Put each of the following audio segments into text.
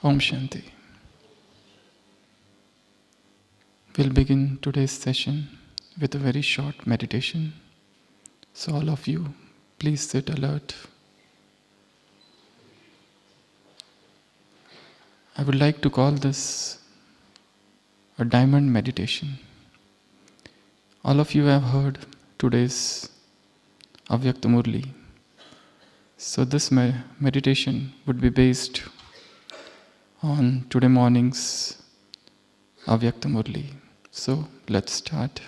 Om Shanti. We'll begin today's session with a very short meditation. So, all of you, please sit alert. I would like to call this a diamond meditation. All of you have heard today's Avyakta Murli. So, this meditation would be based on today morning's Avyakta Murli. So, let's start.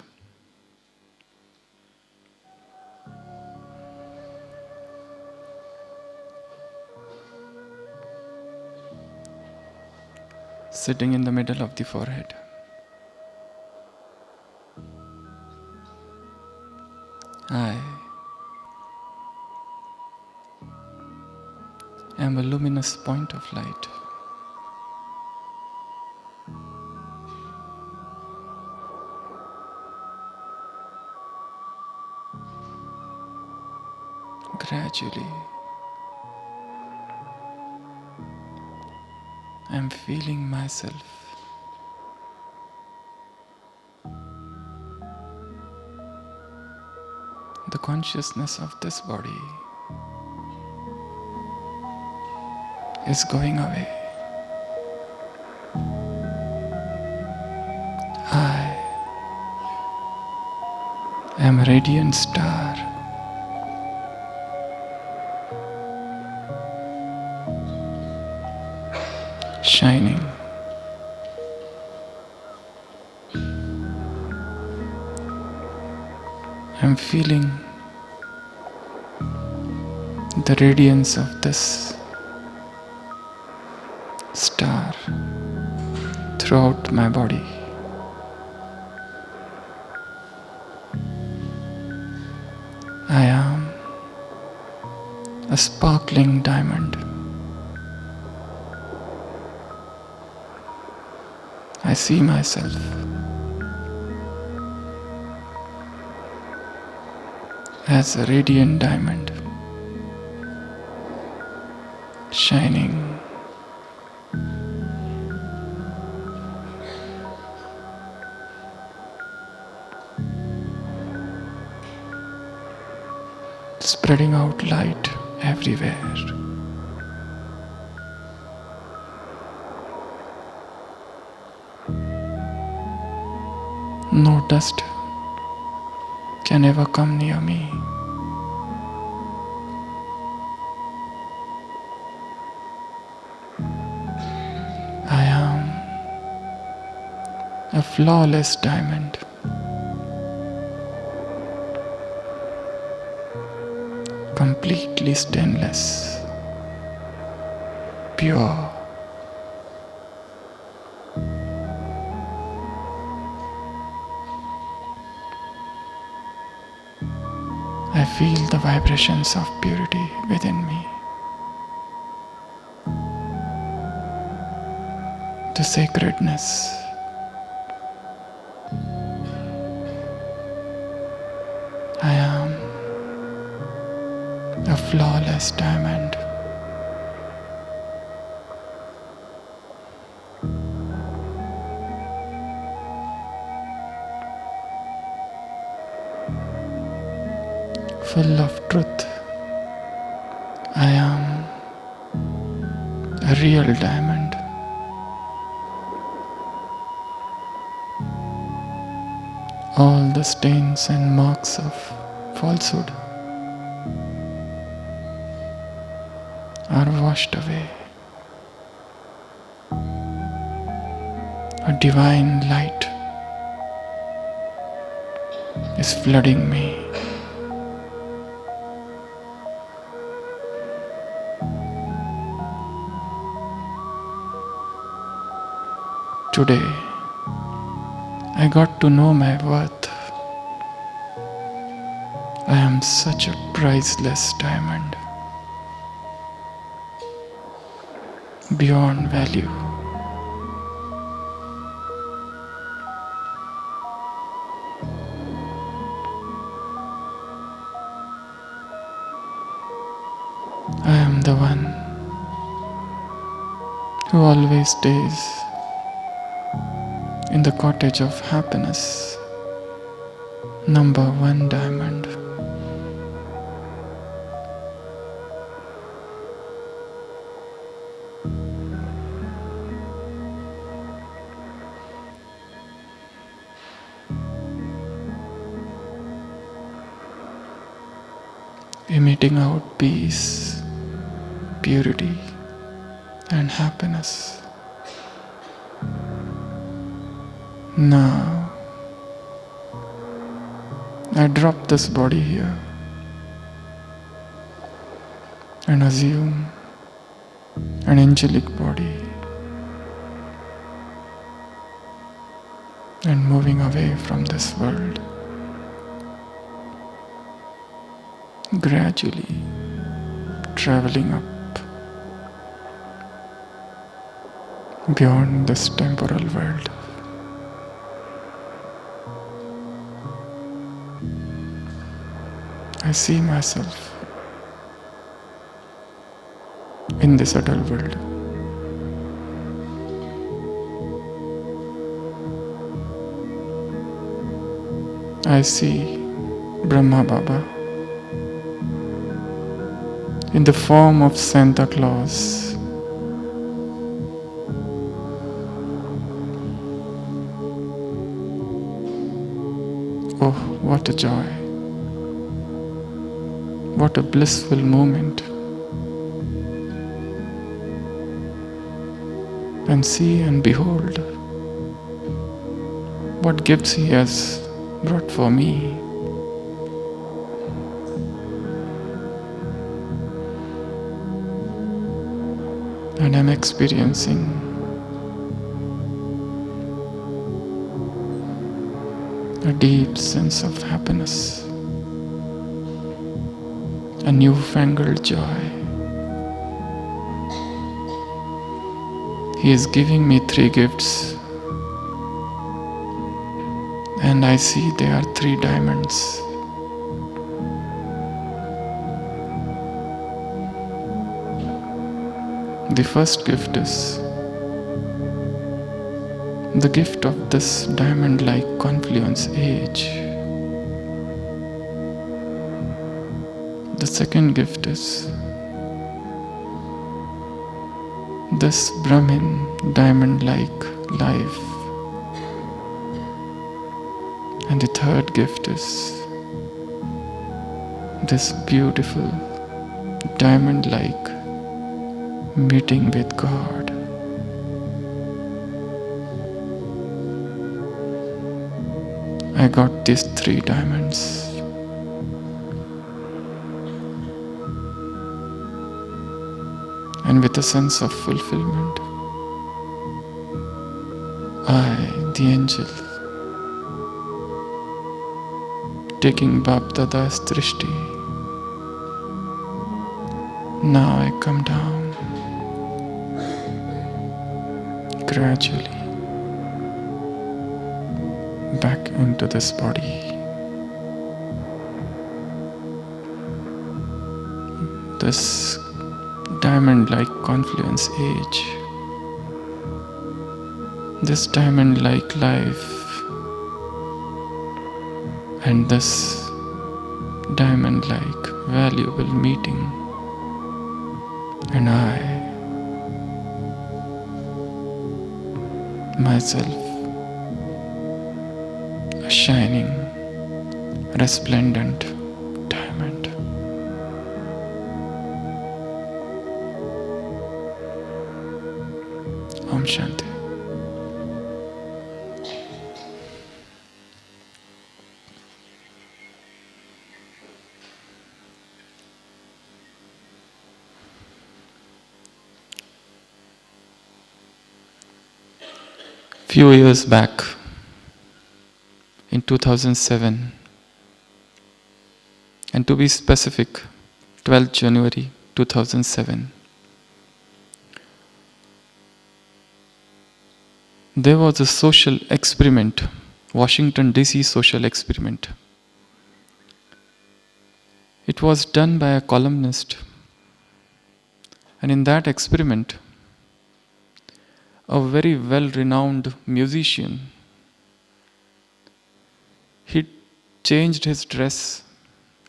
Sitting in the middle of the forehead. I am a luminous point of light. Gradually, I am feeling myself the consciousness of this body is going away. I am a radiant star. Shining. I'm feeling the radiance of this star throughout my body. I am a sparkling diamond. I see myself as a radiant diamond, shining. Spreading out light everywhere. No dust can ever come near me. I am a flawless diamond. Completely stainless, pure. I feel the vibrations of purity within me. The sacredness. I am a flawless diamond. Full of truth. I am a real diamond. All the stains and marks of falsehood are washed away. A divine light is flooding me. Today, I got to know my worth. I am such a priceless diamond, beyond value. I am the one who always stays in the cottage of happiness, number one diamond. Emitting out peace, purity, and happiness. Now, I drop this body here and assume an angelic body and moving away from this world, gradually traveling up beyond this temporal world. I see myself in this subtle world. I see Brahma Baba in the form of Santa Claus. Oh, what a joy! What a blissful moment! And see and behold what gifts he has brought for me. And I'm experiencing a deep sense of happiness, a newfangled joy. He is giving me 3 gifts, and I see they are 3 diamonds. The first gift is the gift of this diamond-like confluence age. The second gift is this Brahmin diamond-like life. And the third gift is this beautiful diamond-like meeting with God. I got these 3 diamonds. And with a sense of fulfillment, I, the angel, taking Bap Dada's drishti, now I come down gradually back into this body. This diamond-like confluence age, this diamond-like life, and this diamond-like valuable meeting, and I, myself, a shining, resplendent diamond. Om Shanti. Few years back, in 2007, and to be specific, 12th January 2007, there was a social experiment, Washington DC social experiment. It was done by a columnist, and in that experiment, a very well-renowned musician. He changed his dress.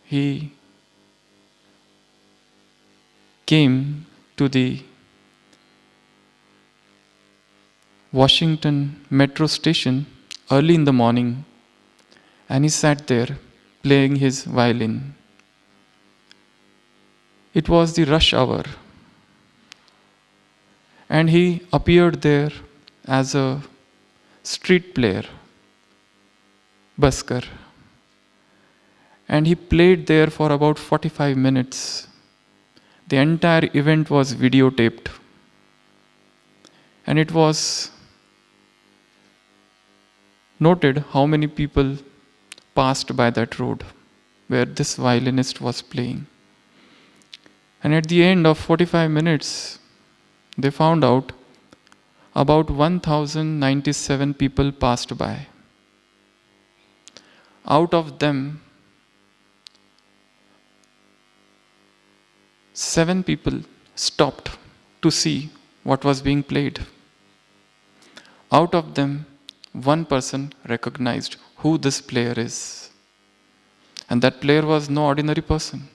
He came to the Washington metro station early in the morning, and he sat there playing his violin. It was the rush hour, and he appeared there as a street player, busker, and he played there for about 45 minutes. The entire event was videotaped, and it was noted how many people passed by that road where this violinist was playing. And at the end of 45 minutes, they found out about 1097 people passed by. Out of them, 7 people stopped to see what was being played. Out of them, 1 person recognized who this player is. And that player was no ordinary person.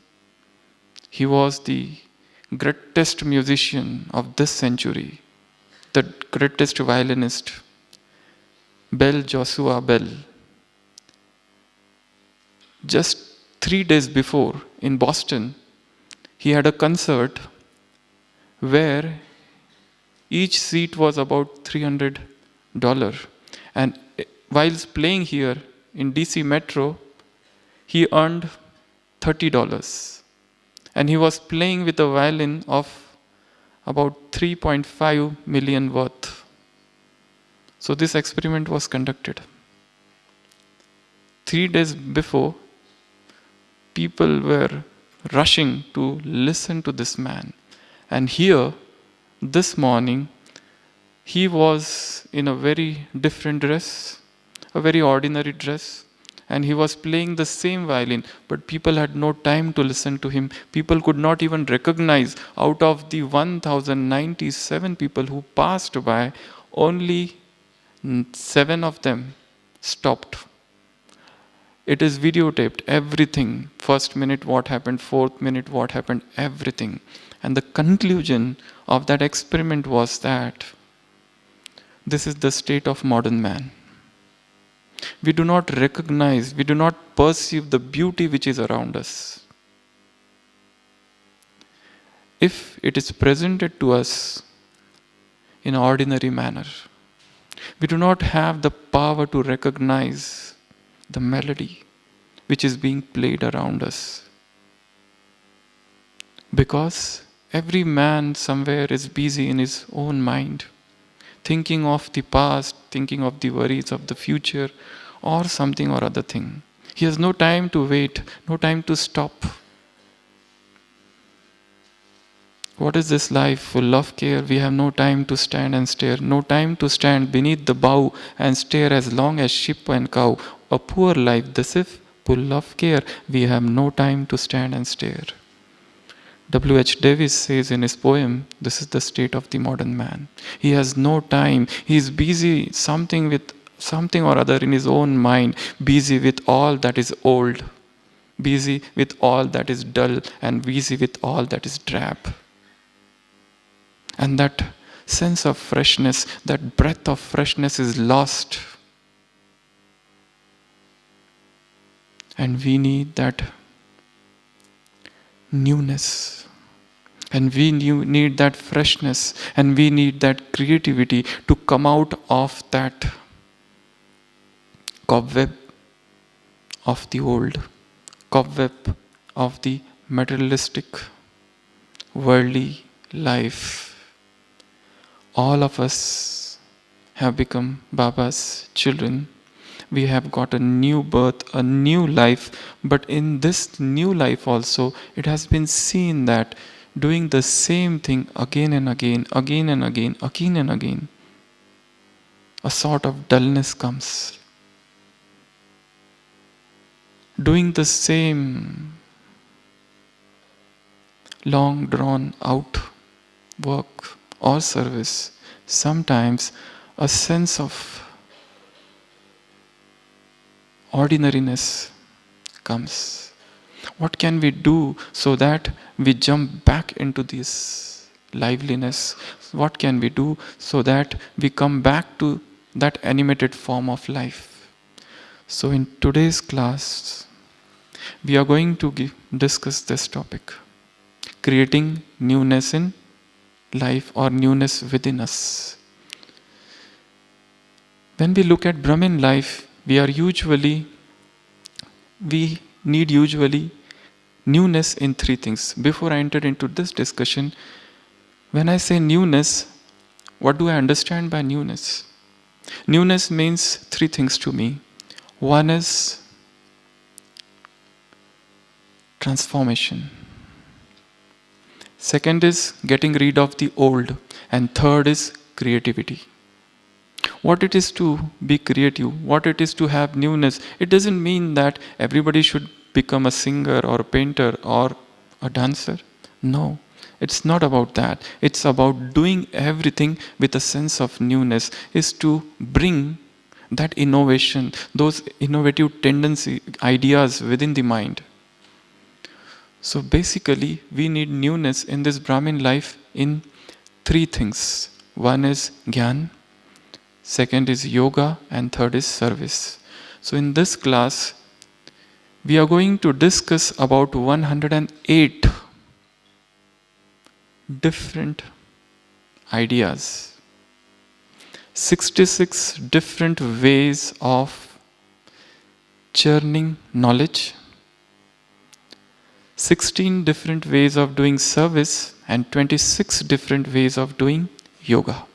He was the greatest musician of this century, the greatest violinist, Bell Joshua Bell. Just 3 days before in Boston, he had a concert where each seat was about $300. And whilst playing here in DC Metro, he earned $30. And he was playing with a violin of about 3.5 million worth. So this experiment was conducted. 3 days before, people were rushing to listen to this man. And here, this morning, he was in a very different dress, a very ordinary dress, and he was playing the same violin, but people had no time to listen to him. People could not even recognize. Out of the 1097 people who passed by, only 7 of them stopped. It is videotaped, everything. First minute what happened, fourth minute what happened, everything. And the conclusion of that experiment was that this is the state of modern man. We do not recognize, we do not perceive the beauty which is around us. If it is presented to us in an ordinary manner, we do not have the power to recognize the melody which is being played around us. Because every man somewhere is busy in his own mind, thinking of the past, thinking of the worries of the future, or something or other thing. He has no time to wait, no time to stop. What is this life full of care? We have no time to stand and stare, no time to stand beneath the bough and stare as long as sheep and cow. A poor life, this is full of care. We have no time to stand and stare. W.H. Davis says in his poem, this is the state of the modern man. He has no time. He is busy with something or other in his own mind, busy with all that is old, busy with all that is dull, and busy with all that is drab. And that sense of freshness, that breath of freshness is lost. And we need that newness. And we need that freshness. And we need that creativity to come out of that cobweb of the old, cobweb of the materialistic, worldly life. All of us have become Baba's children. We have got a new birth, a new life. But in this new life also, it has been seen that doing the same thing again and again, again and again, again and again, a sort of dullness comes. Doing the same long drawn out work or service sometimes a sense of ordinariness comes. What can we do so that we jump back into this liveliness? What can we do so that we come back to that animated form of life? So, in today's class, we are going to discuss this topic, creating newness in life or newness within us. When we look at Brahmin life, we need usually newness in three things. Before I enter into this discussion, when I say newness, what do I understand by newness? Newness means three things to me. One is transformation. Second is getting rid of the old. And third is creativity. What it is to be creative, what it is to have newness, it doesn't mean that everybody should become a singer or a painter or a dancer. No, it's not about that. It's about doing everything with a sense of newness, is to bring that innovation, those innovative tendency, ideas within the mind. So basically, we need newness in this Brahmin life in three things. One is Gyan, second is yoga, and third is service. So in this class, we are going to discuss about 108 different ideas, 66 different ways of churning knowledge, 16 different ways of doing service, and 26 different ways of doing yoga.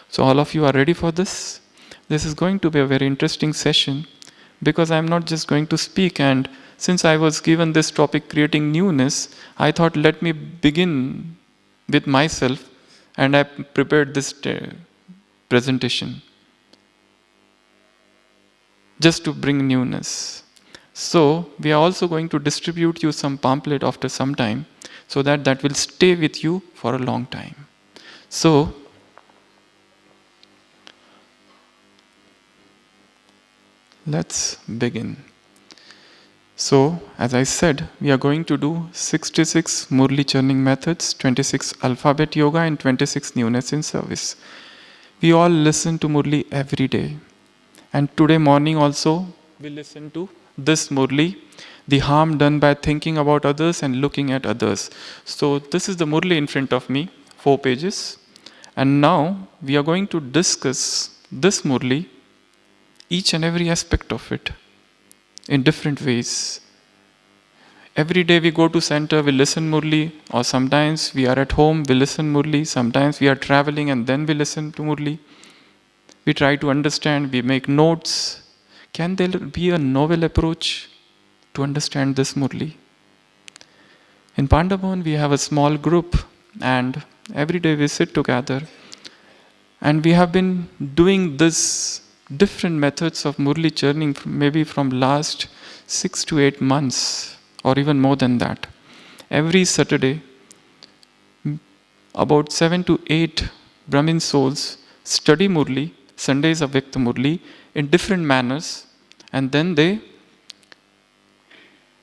So all of you are ready for this? This is going to be a very interesting session, because I am not just going to speak, and since I was given this topic, creating newness, I thought let me begin with myself, and I prepared this presentation just to bring newness. So we are also going to distribute you some pamphlet after some time, so that will stay with you for a long time. So let's begin. So, as I said, we are going to do 66 Murli churning methods, 26 alphabet yoga, and 26 newness in service. We all listen to Murli every day. And today morning also, we listen to this Murli, the harm done by thinking about others and looking at others. So, this is the Murli in front of me, 4 pages. And now, we are going to discuss this Murli, each and every aspect of it, in different ways. Every day we go to center, we listen Murli, or sometimes we are at home, we listen Murli, sometimes we are traveling and then we listen to Murli. We try to understand, we make notes. Can there be a novel approach to understand this Murli? In Pandabhavan we have a small group, and every day we sit together, and we have been doing this different methods of Murli churning maybe from last 6 to 8 months, or even more than that. Every Saturday, about 7 to 8 Brahmin souls study Murli, Sundays of Vyakta Murli, in different manners, and then they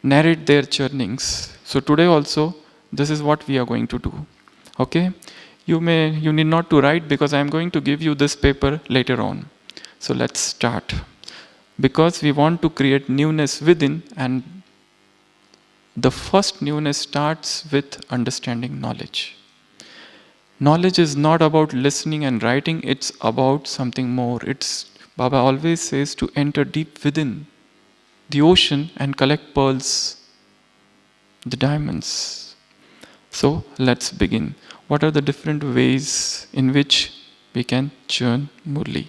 narrate their churnings. So today also, this is what we are going to do. Okay? You need not to write, because I am going to give you this paper later on. So let's start. Because we want to create newness within, and the first newness starts with understanding knowledge. Knowledge is not about listening and writing, it's about something more. Baba always says to enter deep within the ocean and collect pearls, the diamonds. So let's begin. What are the different ways in which we can churn Murli?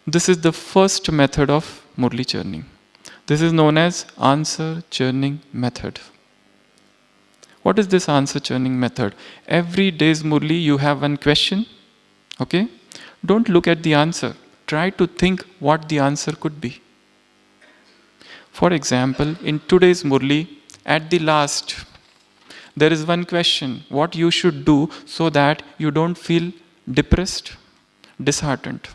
This is the first method of Murli churning. This is known as answer churning method. What is this answer churning method? Every day's Murli you have one question. Okay? Don't look at the answer. Try to think what the answer could be. For example, in today's Murli, at the last, there is one question: what you should do so that you don't feel depressed, disheartened.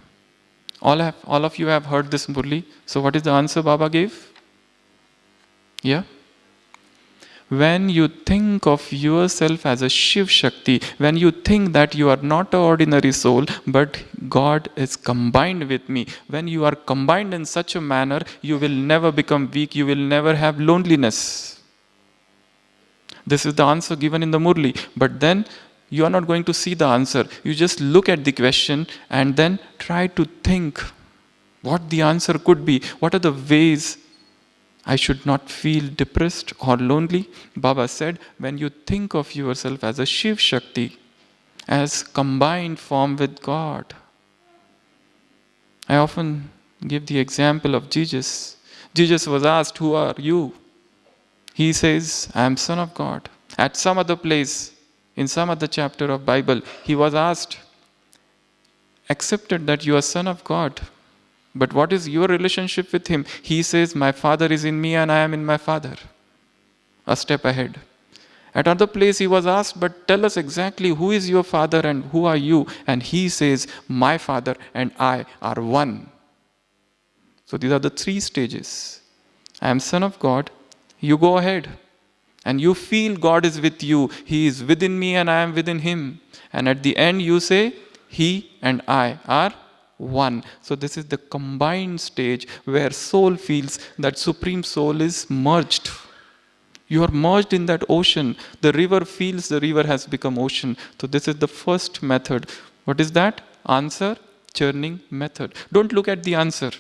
All of you have heard this Murli. So what is the answer Baba gave? Yeah? When you think of yourself as a Shiv Shakti, when you think that you are not an ordinary soul, but God is combined with me, when you are combined in such a manner, you will never become weak, you will never have loneliness. This is the answer given in the Murli. But then you are not going to see the answer. You just look at the question and then try to think what the answer could be. What are the ways I should not feel depressed or lonely? Baba said, when you think of yourself as a Shiv Shakti, as combined form with God. I often give the example of Jesus. Jesus was asked, who are you? He says, I am Son of God. At some other place, in some other chapter of Bible, he was asked, accepted that you are Son of God. But what is your relationship with him? He says, my Father is in me and I am in my Father. A step ahead. At another place he was asked, but tell us exactly who is your Father and who are you? And he says, my Father and I are one. So these are the three stages. I am Son of God. You go ahead and you feel God is with you. He is within me and I am within him. And at the end you say, he and I are one. So this is the combined stage where soul feels that Supreme Soul is merged. You are merged in that ocean. The river feels the river has become ocean. So this is the first method. What is that? Answer churning method. Don't look at the answer.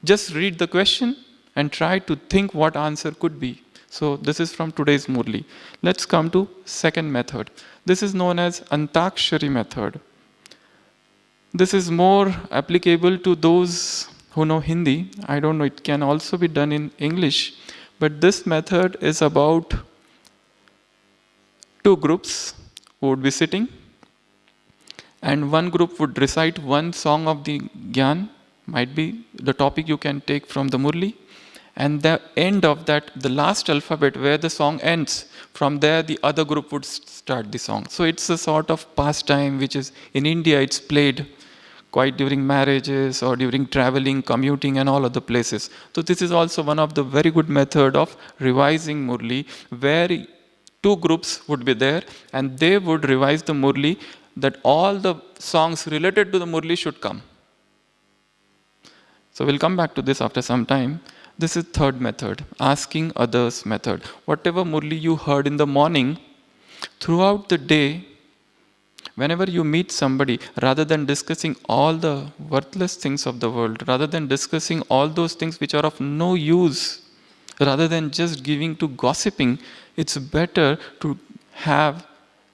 Just read the question and try to think what answer could be. So this is from today's Murli. Let's come to second method. This is known as Antakshari method. This is more applicable to those who know Hindi. I don't know, it can also be done in English. But this method is about two groups who would be sitting, and one group would recite one song of the Gyan, might be the topic you can take from the Murli, and the end of that, the last alphabet where the song ends, from there the other group would start the song. So it's a sort of pastime which is, in India it's played quite during marriages or during traveling, commuting and all other places. So this is also one of the very good method of revising Murli, where two groups would be there and they would revise the Murli, that all the songs related to the Murli should come. So we'll come back to this after some time. This is third method, asking others method. Whatever Murli you heard in the morning, throughout the day, whenever you meet somebody, rather than discussing all the worthless things of the world, rather than discussing all those things which are of no use, rather than just giving to gossiping, it's better to have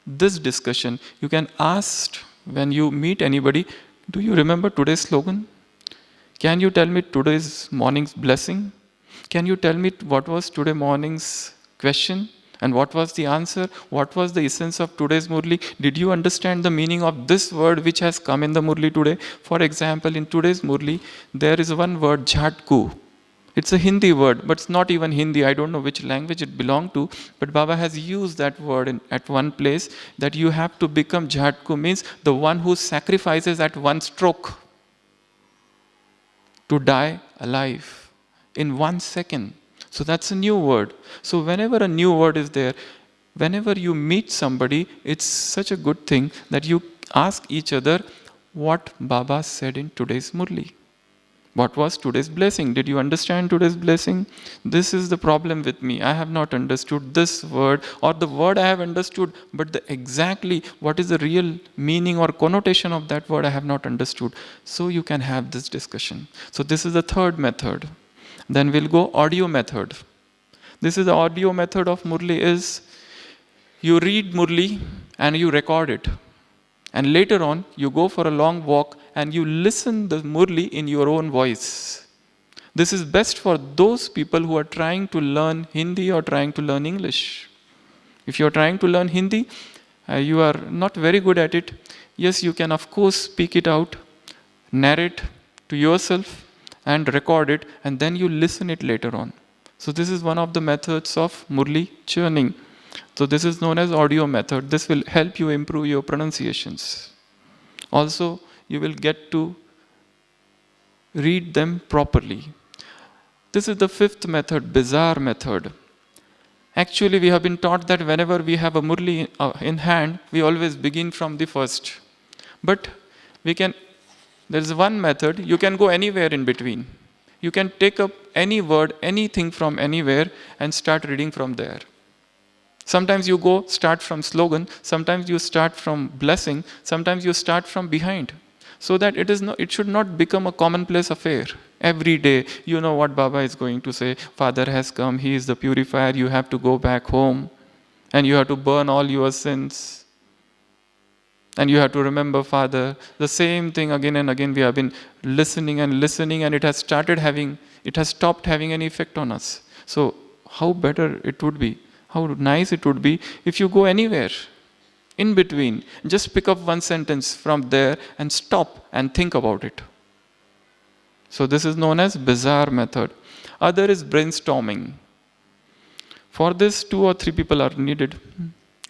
this discussion. You can ask when you meet anybody, do you remember today's slogan? Can you tell me today's morning's blessing? Can you tell me what was today morning's question? And what was the answer? What was the essence of today's Murli? Did you understand the meaning of this word which has come in the Murli today? For example, in today's Murli, there is one word, Jhatku. It's a Hindi word, but it's not even Hindi. I don't know which language it belongs to. But Baba has used that word at one place, that you have to become Jhatku, means the one who sacrifices at one stroke to die alive in 1 second. So that's a new word. So whenever a new word is there, whenever you meet somebody, it's such a good thing that you ask each other what Baba said in today's Murli. What was today's blessing? Did you understand today's blessing? This is the problem with me. I have not understood this word, or the word I have understood, but exactly what is the real meaning or connotation of that word I have not understood. So you can have this discussion. So this is the third method. Then we'll go audio method. This is the audio method of Murli is, you read Murli and you record it. And later on, you go for a long walk and you listen the Murli in your own voice. This is best for those people who are trying to learn Hindi or trying to learn English. If you are trying to learn Hindi, you are not very good at it. Yes, you can of course speak it out, narrate to yourself and record it, and then you listen it later on. So this is one of the methods of Murli churning. So this is known as audio method. This will help you improve your pronunciations. Also, you will get to read them properly. This is the fifth method, bizarre method. Actually, we have been taught that whenever we have a murli in hand, we always begin from the first. But there is one method, you can go anywhere in between. You can take up any word, anything from anywhere and start reading from there. Sometimes you start from slogan, sometimes you start from blessing, sometimes you start from behind. So that it should not become a commonplace affair. Every day, you know what Baba is going to say. Father has come, he is the purifier, you have to go back home and you have to burn all your sins. And you have to remember Father. The same thing again and again we have been listening and it has stopped having any effect on us. So how better it would be, how nice it would be if you go anywhere in between, just pick up one sentence from there and stop and think about it. So this is known as bizarre method. Other is brainstorming. For this, 2 or 3 people are needed.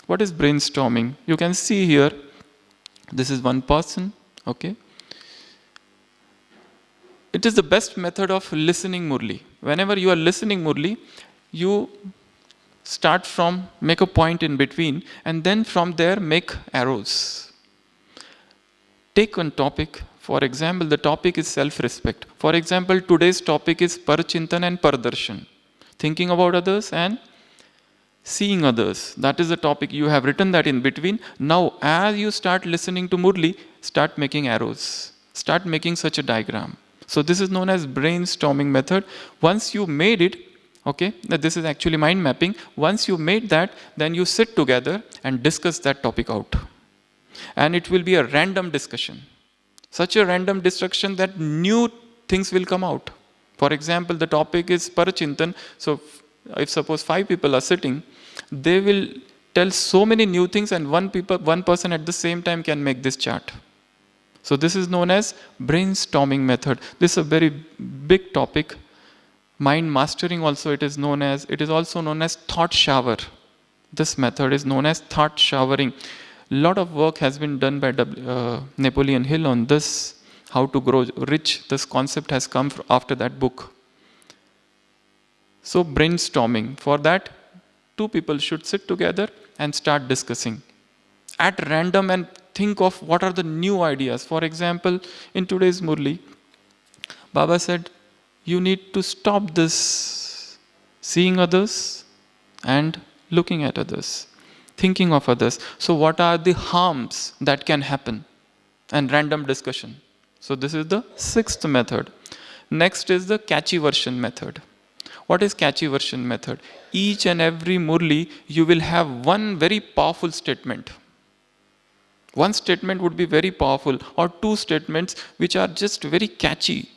What is brainstorming? You can see here, this is one person, okay? It is the best method of listening Murli. Whenever you are listening Murli, you make a point in between, and then from there make arrows. Take one topic. For example, the topic is self-respect. For example, today's topic is Parchintan and Pardarshan. Thinking about others and seeing others. That is the topic. You have written that in between. Now, as you start listening to Murli, start making arrows. Start making such a diagram. So this is known as brainstorming method. Once you made it, okay, this is actually mind mapping. Once you made that, then you sit together and discuss that topic out. And it will be a random discussion. Such a random discussion that new things will come out. For example, the topic is Parachintan. So if suppose 5 people are sitting, they will tell so many new things and one person at the same time can make this chart. So this is known as brainstorming method. This is a very big topic. Mind mastering also it is also known as thought shower. This method is known as thought showering. A lot of work has been done by Napoleon Hill on this, how to grow rich. This concept has come after that book. So brainstorming. For that, 2 people should sit together and start discussing at random and think of what are the new ideas. For example, in today's Murli, Baba said, you need to stop this seeing others and looking at others, thinking of others. So what are the harms that can happen? And random discussion. So this is the 6th method. Next is the catchy version method. What is catchy version method? Each and every Murli, you will have one very powerful statement. One statement would be very powerful, or 2 statements which are just very catchy.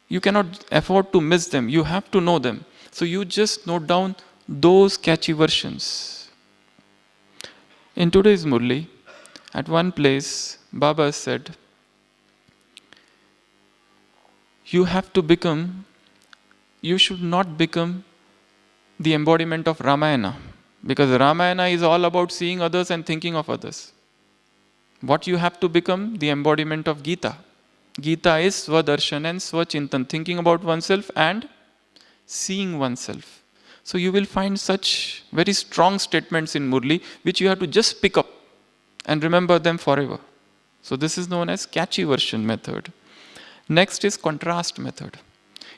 You cannot afford to miss them. You have to know them. So you just note down those catchy versions. In today's Murli, at one place, Baba said, you should not become the embodiment of Ramayana. Because Ramayana is all about seeing others and thinking of others. What you have to become? The embodiment of Gita. Gita is Swadarshan and Swachintan, thinking about oneself and seeing oneself. So you will find such very strong statements in Murli, which you have to just pick up and remember them forever. So this is known as catchy version method. Next is contrast method.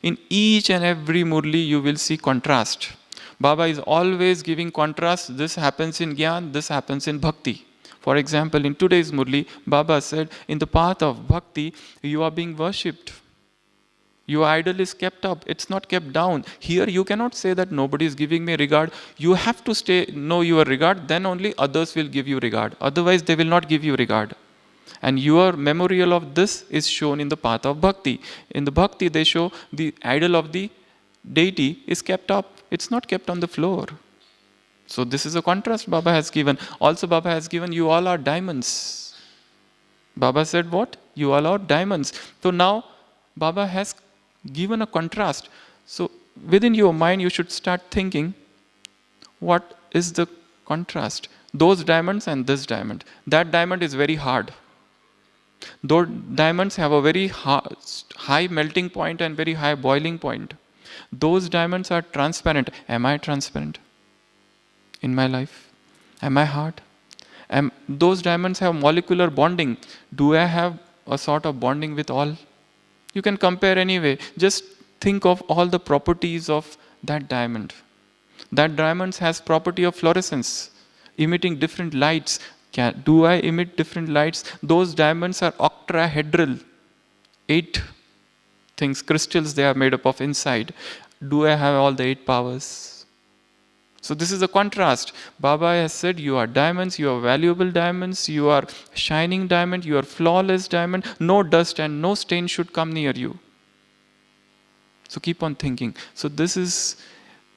In each and every Murli, you will see contrast. Baba is always giving contrast. This happens in Gyan, this happens in Bhakti. For example, in today's Murli, Baba said, in the path of Bhakti, you are being worshipped. Your idol is kept up, it's not kept down. Here you cannot say that nobody is giving me regard. You have to know your regard, then only others will give you regard. Otherwise, they will not give you regard. And your memorial of this is shown in the path of Bhakti. In the Bhakti, they show the idol of the deity is kept up. It's not kept on the floor. So this is a contrast Baba has given. Also Baba has given, you all are diamonds. Baba said what? You all are diamonds. So now Baba has given a contrast. So within your mind you should start thinking, what is the contrast? Those diamonds and this diamond. That diamond is very hard. Though diamonds have a very high melting point and very high boiling point, those diamonds are transparent. Am I transparent in my life? Am I hard? Those diamonds have molecular bonding. Do I have a sort of bonding with all? You can compare anyway. Just think of all the properties of that diamond. That diamond has property of fluorescence, emitting different lights. Do I emit different lights? Those diamonds are octahedral, 8 things, crystals they are made up of inside. Do I have all the 8 powers? So this is a contrast. Baba has said, you are diamonds, you are valuable diamonds, you are shining diamond, you are flawless diamond. No dust and no stain should come near you. So keep on thinking. So this is,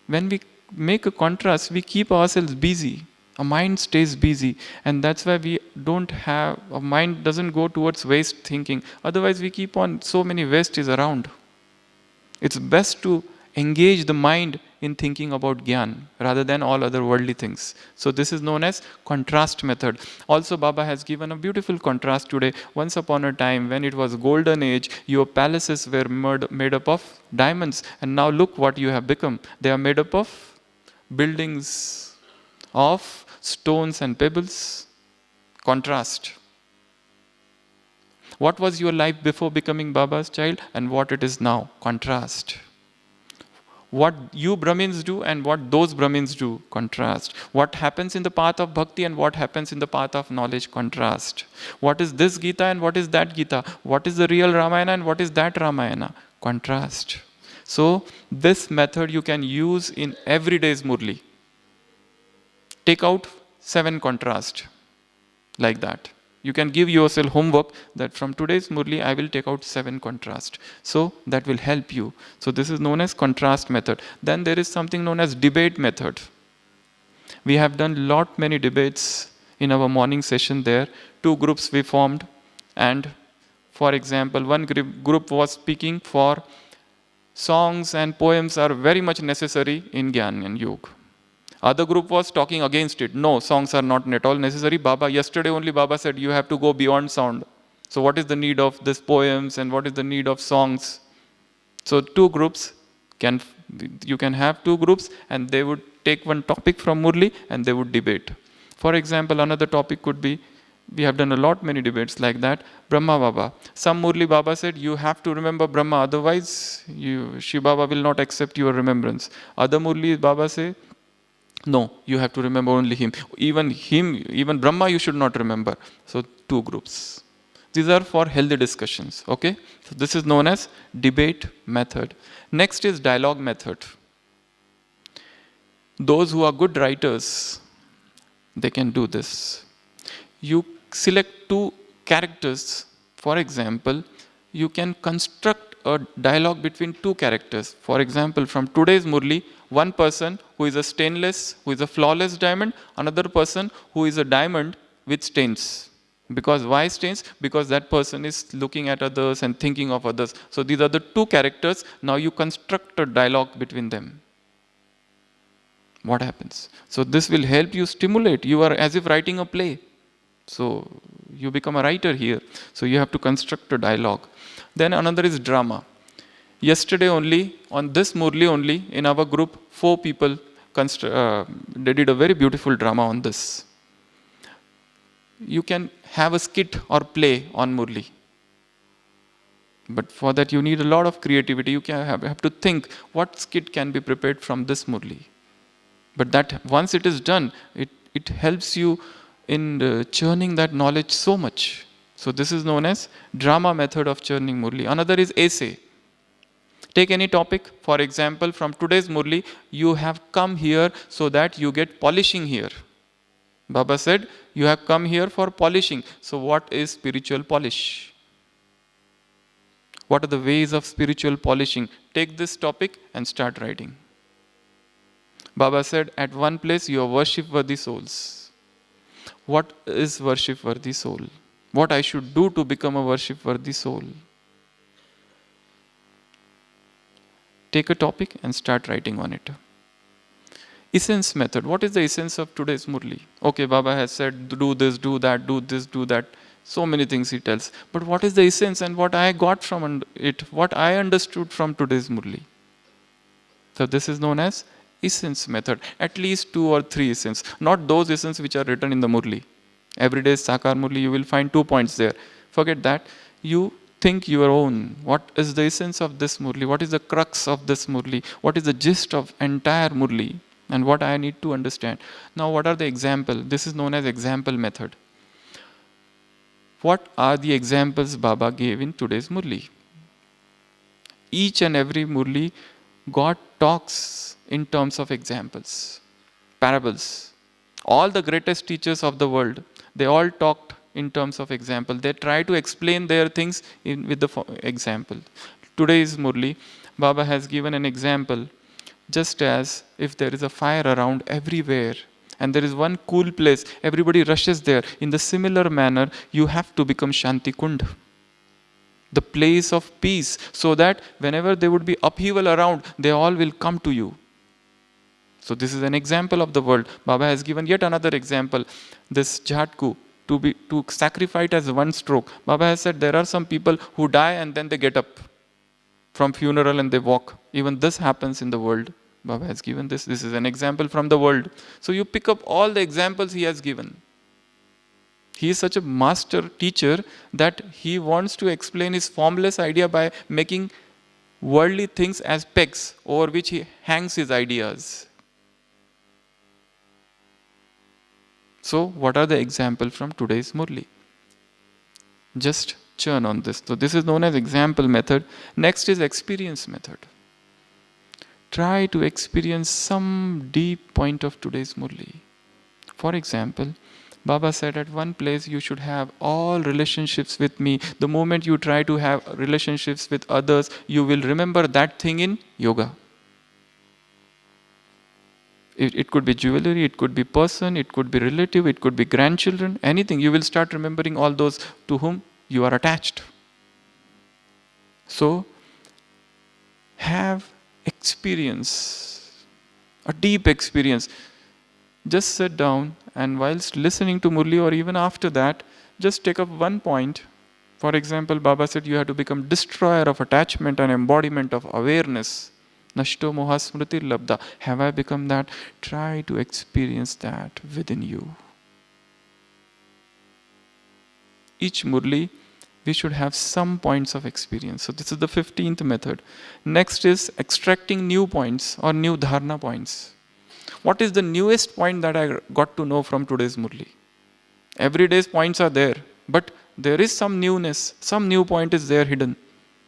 when we make a contrast, we keep ourselves busy. Our mind stays busy, and that's why our mind doesn't go towards waste thinking. Otherwise we keep on, so many waste is around. It's best to engage the mind in thinking about Gyan rather than all other worldly things. So this is known as contrast method. Also Baba has given a beautiful contrast today. Once upon a time, when it was golden age, your palaces were made up of diamonds, and now look what you have become. They are made up of buildings of stones and pebbles. Contrast. What was your life before becoming Baba's child and what it is now? Contrast. What you Brahmins do and what those Brahmins do? Contrast. What happens in the path of bhakti and what happens in the path of knowledge? Contrast. What is this Gita and what is that Gita? What is the real Ramayana and what is that Ramayana? Contrast. So this method you can use in everyday's Murli. Take out 7 contrast, like that. You can give yourself homework that from today's Murli I will take out 7 contrast. So that will help you. So this is known as contrast method. Then there is something known as debate method. We have done many debates in our morning session there. 2 groups we formed, and for example, one group was speaking for songs and poems are very much necessary in Gyan and Yoga. Other group was talking against it. No, songs are not at all necessary. Yesterday only Baba said you have to go beyond sound. So what is the need of these poems and what is the need of songs? So 2 groups, you can have 2 groups and they would take one topic from Murli and they would debate. For example, another topic could be, we have done many debates like that, Brahma Baba. Some Murli Baba said you have to remember Brahma, otherwise Shiv Baba will not accept your remembrance. Other Murli Baba say, no, you have to remember only him. Even Brahma you should not remember. So 2 groups. These are for healthy discussions. Okay? So this is known as debate method. Next is dialogue method. Those who are good writers, they can do this. You select 2 characters. For example, you can construct a dialogue between 2 characters. For example, from today's Murli, one person who is a stainless, who is a flawless diamond, another person who is a diamond with stains. Because why stains? Because that person is looking at others and thinking of others. So these are the 2 characters. Now you construct a dialogue between them. What happens? So this will help you stimulate. You are as if writing a play. So you become a writer here. So you have to construct a dialogue. Then another is drama. Yesterday only, on this Murli only, in our group, 4 people, they did a very beautiful drama on this. You can have a skit or play on Murli. But for that you need a lot of creativity. You have to think what skit can be prepared from this Murli. But that once it is done, it helps you in churning that knowledge so much. So this is known as drama method of churning Murli. Another is essay. Take any topic. For example, from today's Murli, you have come here so that you get polishing here. Baba said, you have come here for polishing. So what is spiritual polish? What are the ways of spiritual polishing? Take this topic and start writing. Baba said, at one place you are worship-worthy souls. What is worship-worthy soul? What I should do to become a worship-worthy soul? Take a topic and start writing on it. Essence method. What is the essence of today's Murli? Okay, Baba has said, do this, do that, do this, do that. So many things he tells. But what is the essence and what I got from it, what I understood from today's Murli? So this is known as essence method. At least 2 or 3 essence, not those essence which are written in the Murli. Every day Sakar Murli, you will find 2 points there. Forget that. You think your own. What is the essence of this Murli? What is the crux of this Murli? What is the gist of entire Murli? And what I need to understand. Now, what are the example? This is known as example method. What are the examples Baba gave in today's Murli? Each and every Murli, God talks in terms of examples, parables. All the greatest teachers of the world, they all talked in terms of example. They try to explain their things with the example. Today's Murli, Baba has given an example. Just as if there is a fire around everywhere and there is one cool place, everybody rushes there. In the similar manner, you have to become Shanti Kund, the place of peace, so that whenever there would be upheaval around, they all will come to you. So this is an example of the world. Baba has given yet another example. This Jhatku, to sacrifice as one stroke. Baba has said there are some people who die and then they get up from funeral and they walk. Even this happens in the world. Baba has given this. This is an example from the world. So you pick up all the examples he has given. He is such a master teacher that he wants to explain his formless idea by making worldly things as pegs over which he hangs his ideas. So what are the examples from today's Murli? Just churn on this. So this is known as example method. Next is experience method. Try to experience some deep point of today's Murli. For example, Baba said at one place you should have all relationships with me. The moment you try to have relationships with others, you will remember that thing in yoga. It could be jewelry, it could be person, it could be relative, it could be grandchildren, anything. You will start remembering all those to whom you are attached. So, have experience, a deep experience. Just sit down and whilst listening to Murli or even after that, just take up one point. For example, Baba said you have to become destroyer of attachment and embodiment of awareness. Nashto moha smriti labda. Have I become that? Try to experience that within you. Each Murli, we should have some points of experience. So this is the 15th method. Next is extracting new points or new dharana points. What is the newest point that I got to know from today's Murli? Every day's points are there, but there is some newness, some new point is there hidden.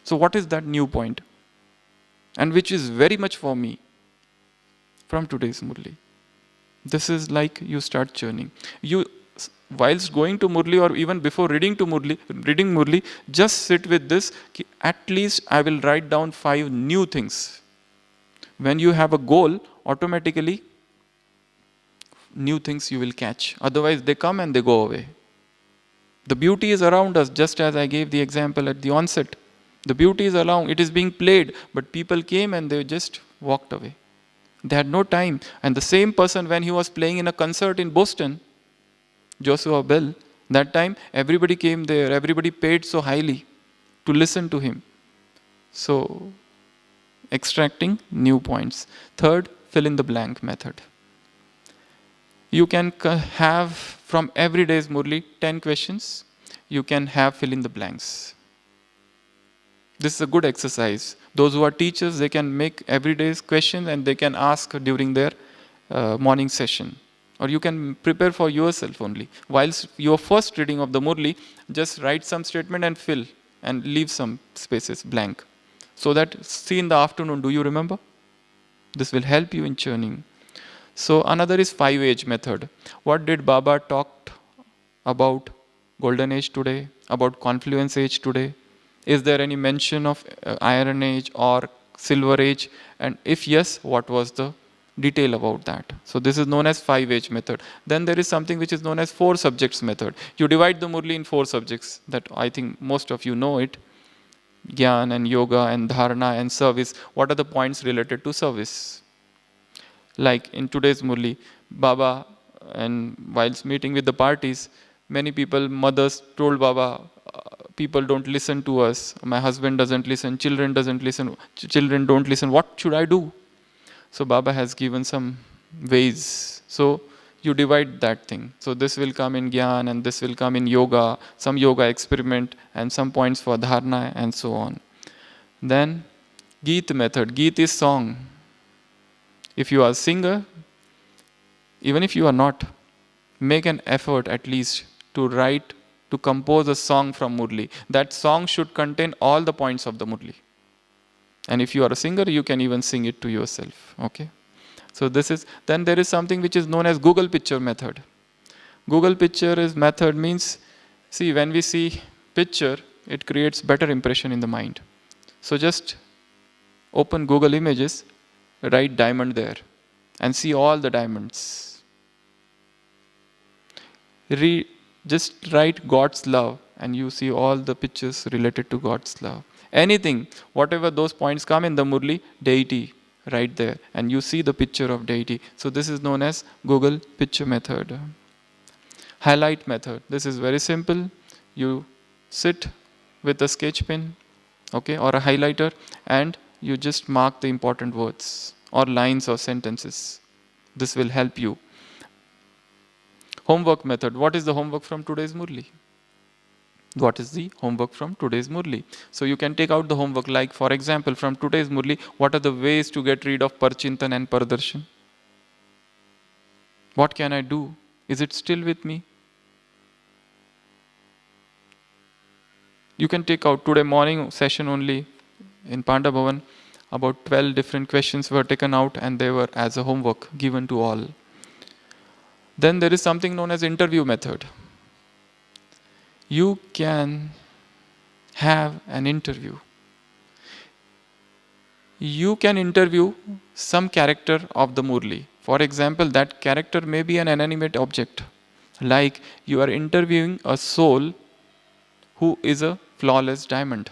So what is that new point? And which is very much for me from today's Murli. This is like you start churning. You, whilst going to Murli or even before reading Murli, just sit with this. At least I will write down 5 new things. When you have a goal, automatically new things you will catch. Otherwise they come and they go away. The beauty is around us, just as I gave the example at the onset. The beauty is around, it is being played, but people came and they just walked away. They had no time. And the same person, when he was playing in a concert in Boston, Joshua Bell, that time everybody came there, everybody paid so highly to listen to him. So, extracting new points. Third, fill in the blank method. You can have from every day's Murli 10 questions. You can have fill in the blanks. This is a good exercise. Those who are teachers, they can make every day's questions and they can ask during their morning session. Or you can prepare for yourself only. Whilst your first reading of the Murli, just write some statement and fill and leave some spaces blank. So that, see in the afternoon, do you remember? This will help you in churning. So another is 5-age method. What did Baba talk about Golden Age today? About Confluence Age today? Is there any mention of Iron Age or Silver Age? And if yes, what was the detail about that? So this is known as 5-age method. Then there is something which is known as 4 subjects method. You divide the Murli in 4 subjects that I think most of you know it. Gyan and Yoga and Dharana and Service. What are the points related to service? Like in today's Murli, Baba, and whilst meeting with the parties, Many people, mothers told Baba, people don't listen to us. My husband doesn't listen. Children doesn't listen. Children don't listen. What should I do? So Baba has given some ways. So you divide that thing. So this will come in Gyan and this will come in yoga, some yoga experiment and some points for dharana and so on. Then Geet method. Geet is song. If you are a singer, even if you are not, make an effort at least to write, to compose a song from Murli. That song should contain all the points of the Murli. And if you are a singer, you can even sing it to yourself. Okay? So this is, then there is something which is known as Google Picture method. Google Picture is method means, see, when we see picture, it creates better impression in the mind. So just open Google Images, write diamond there, and see all the diamonds. Just write God's love, and you see all the pictures related to God's love. Anything, whatever those points come in the Murli, deity, right there, and you see the picture of deity. So this is known as Google Picture method. Highlight method. This is very simple. You sit with a sketch pen, okay, or a highlighter, and you just mark the important words or lines or sentences. This will help you. Homework method. What is the homework from today's Murli? What is the homework from today's Murli? So you can take out the homework, like for example, from today's Murli, what are the ways to get rid of Parchintan and Pardarshan? What can I do? Is it still with me? You can take out today morning session only in Panda Bhavan. About 12 different questions were taken out and they were as a homework given to all. Then there is something known as interview method. You can have an interview. You can interview some character of the Murli. For example, that character may be an inanimate object. Like you are interviewing a soul who is a flawless diamond.